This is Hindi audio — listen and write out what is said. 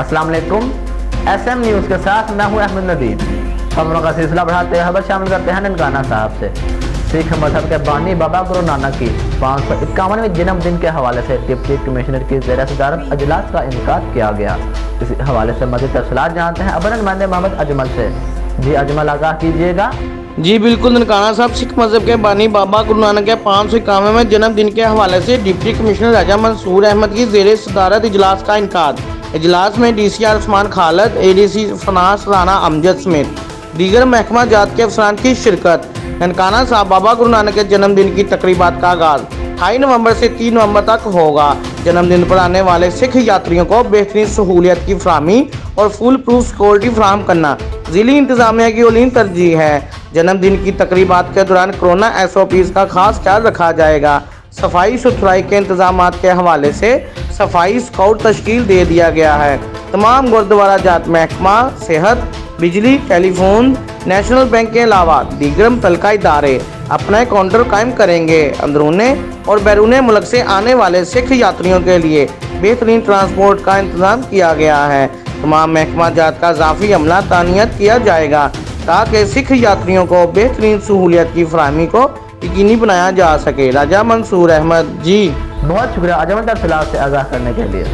अस्सलाम वालेकुम। SM न्यूज़ के साथ मैं हूं अहमद नदीम। खबरों का सिलसिला बढ़ाते हुए खबर शामिल करते हैं ननकाना साहब से। सिख मजहब के बानी बाबा गुरु नानक की 551वें जन्मदिन के हवाले से डिप्टी कमिश्नर की ज़ेर सदारत अजलास का इनेकाद किया गया। इस हवाले से मज़ीद तफसीलात जानते हैं अबर नुमाइंदे मोहम्मद अजमल से। जी अजमल, आगाह कीजिएगा। जी बिल्कुल, ननकाना साहब सिख मजहब के बानी बाबा गुरु नानक के 551वें जन्मदिन के हवाले से डिप्टी कमिश्नर राजा मंसूर अहमद की ज़ेर सदारत इजलास का इनेकाद। इजलास में DCR उस्मान खालिद, ADC फनास राना अमजद समेत दीगर महकमा जात के अफसरान की शिरकत। ननकाना साहब बाबा गुरु नानक के जन्मदिन की तकरीबात का आगाज 28 नवंबर से 3 नवंबर तक होगा। जन्मदिन पर आने वाले सिख यात्रियों को बेहतरीन सहूलियत की फराहमी और फुल प्रूफ सिक्योरिटी फराहम करना जिली इंतजामिया की औलीन तरजीह है। जन्मदिन की तकरीबात के दौरान कोरोना SOPs का खास ख्याल रखा जाएगा। सफाई सुथराई के इंतजाम के हवाले से सफाई स्काउट तश्कील दे दिया गया है। तमाम गुरुद्वारा जात महकमा, सेहत, बिजली, टेलीफोन, नेशनल बैंक के अलावा दीगर मुतल्लिका इदारे अपना काउंटर कायम करेंगे। अंदरूने और बैरूने मुल्क से आने वाले सिख यात्रियों के लिए बेहतरीन ट्रांसपोर्ट का इंतजाम किया गया है। तमाम महकमा जात का इजाफी अमला तानियत किया जाएगा ताकि सिख यात्रियों को बेहतरीन सहूलियत की फराहमी को यकीनी बनाया जा सके। राजा मंसूर अहमद। जी बहुत शुक्रिया अजमल तफसीलात से आगाह करने के लिए।